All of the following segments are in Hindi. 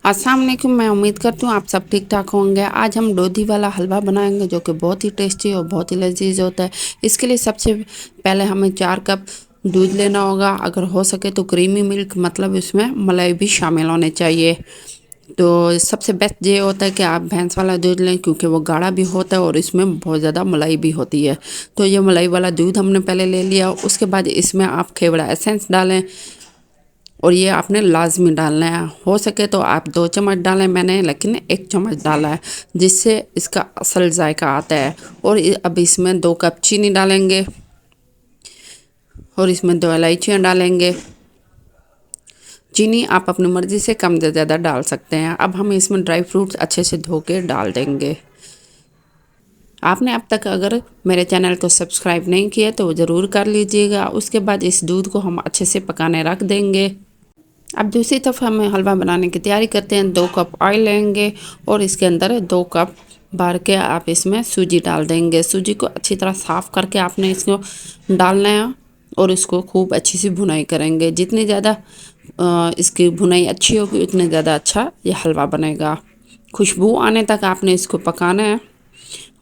अस्सलाम वालेकुम। मैं उम्मीद करती हूँ आप सब ठीक ठाक होंगे। आज हम दूधी वाला हलवा बनाएंगे जो कि बहुत ही टेस्टी और बहुत ही लजीज होता है। इसके लिए सबसे पहले हमें 4 कप दूध लेना होगा। अगर हो सके तो क्रीमी मिल्क, मतलब इसमें मलाई भी शामिल होने चाहिए। तो सबसे बेस्ट ये होता है कि आप भैंस वाला दूध लें, क्योंकि वो गाढ़ा भी होता है और इसमें बहुत ज़्यादा मलाई भी होती है। तो ये मलाई वाला दूध हमने पहले ले लिया। उसके बाद इसमें आप खेवड़ा एसेंस डालें और ये आपने लाजमी डालना है। हो सके तो आप 2 चम्मच डालें, मैंने लेकिन 1 चम्मच डाला है, जिससे इसका असल जायका आता है। और अब इसमें 2 कप चीनी डालेंगे और इसमें 2 इलायचियाँ डालेंगे। चीनी आप अपनी मर्ज़ी से कम या ज़्यादा डाल सकते हैं। अब हम इसमें ड्राई फ्रूट्स अच्छे से धो के डाल देंगे। आपने अब तक अगर मेरे चैनल को सब्सक्राइब नहीं किया तो ज़रूर कर लीजिएगा। उसके बाद इस दूध को हम अच्छे से पकाने रख देंगे। अब दूसरी तरफ हम हलवा बनाने की तैयारी करते हैं। 2 कप ऑयल लेंगे और इसके अंदर 2 कप भर के आप इसमें सूजी डाल देंगे। सूजी को अच्छी तरह साफ़ करके आपने इसको डालना है और इसको खूब अच्छी सी भुनाई करेंगे। जितनी ज़्यादा इसकी भुनाई अच्छी होगी उतने ज़्यादा अच्छा ये हलवा बनेगा। खुशबू आने तक आपने इसको पकाना है,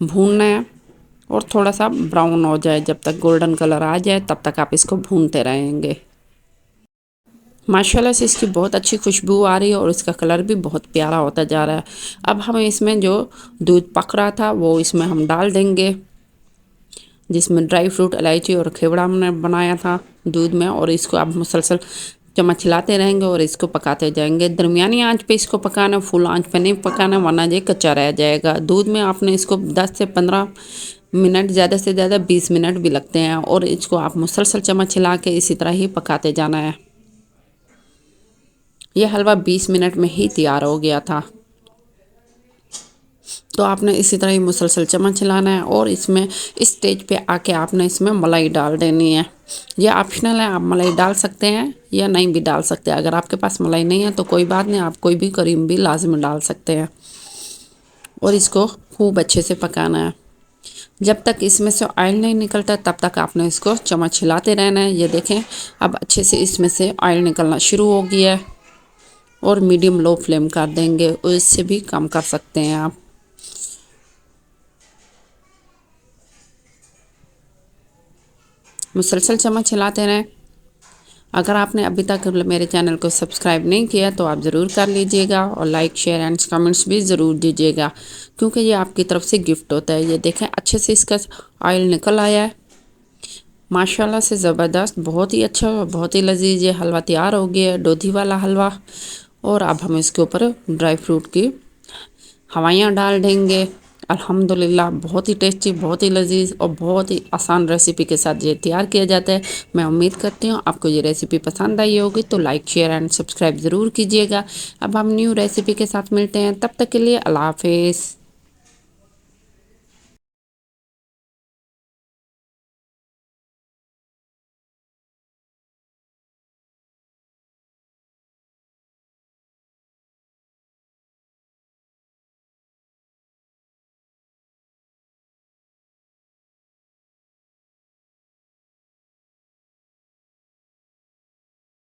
भूनना है और थोड़ा सा ब्राउन हो जाए, जब तक गोल्डन कलर आ जाए तब तक आप इसको भूनते रहेंगे। माशाल्लाह से इसकी बहुत अच्छी खुशबू आ रही है और इसका कलर भी बहुत प्यारा होता जा रहा है। अब हम इसमें जो दूध पक रहा था वो इसमें हम डाल देंगे, जिसमें ड्राई फ्रूट, इलायची और खेवड़ा हमने बनाया था दूध में। और इसको आप मुसलसल चम्मच हिलाते रहेंगे और इसको पकाते जाएंगे। दरमियानी आंच पे इसको पकाना, फुल आंच पे नहीं पकाना, वरना ये कच्चा रह जाएगा। दूध में आपने इसको 10 से 15 मिनट, ज़्यादा से ज़्यादा 20 मिनट भी लगते हैं। और इसको आप मुसलसल चम्मच हिला के इसी तरह ही पकाते जाना है। यह हलवा 20 मिनट में ही तैयार हो गया था। तो आपने इसी तरह ही मुसलसल चम्मच हिलाना है और इसमें इस स्टेज पे आके आपने इसमें मलाई डाल देनी है। यह ऑप्शनल है, आप मलाई डाल सकते हैं या नहीं भी डाल सकते हैं। अगर आपके पास मलाई नहीं है तो कोई बात नहीं, आप कोई भी क्रीम भी लाजमी डाल सकते हैं। और इसको खूब अच्छे से पकाना है। जब तक इसमें से ऑयल नहीं निकलता तब तक आपने इसको चम्मच हिलाते रहना है। ये देखें अब अच्छे से इसमें से ऑयल निकलना शुरू हो गया है। और मीडियम लो फ्लेम कर देंगे, और इससे भी कम कर सकते हैं आप। मुसलसल चम्मच हिलाते रहें। अगर आपने अभी तक मेरे चैनल को सब्सक्राइब नहीं किया तो आप ज़रूर कर लीजिएगा और लाइक, शेयर एंड कमेंट्स भी ज़रूर दीजिएगा, क्योंकि ये आपकी तरफ से गिफ्ट होता है। ये देखें अच्छे से इसका ऑयल निकल आया है माशाल्लाह से, ज़बरदस्त, बहुत ही अच्छा, बहुत ही लजीज ये हलवा तैयार हो गया है, दूधी वाला हलवा। और अब हम इसके ऊपर ड्राई फ्रूट की हवाइयाँ डाल देंगे। अल्हम्दुलिल्लाह बहुत ही टेस्टी, बहुत ही लजीज और बहुत ही आसान रेसिपी के साथ ये तैयार किया जाता है। मैं उम्मीद करती हूँ आपको ये रेसिपी पसंद आई होगी, तो लाइक, शेयर एंड सब्सक्राइब ज़रूर कीजिएगा। अब हम न्यू रेसिपी के साथ मिलते हैं, तब तक के लिए अल्लाह हाफिज़।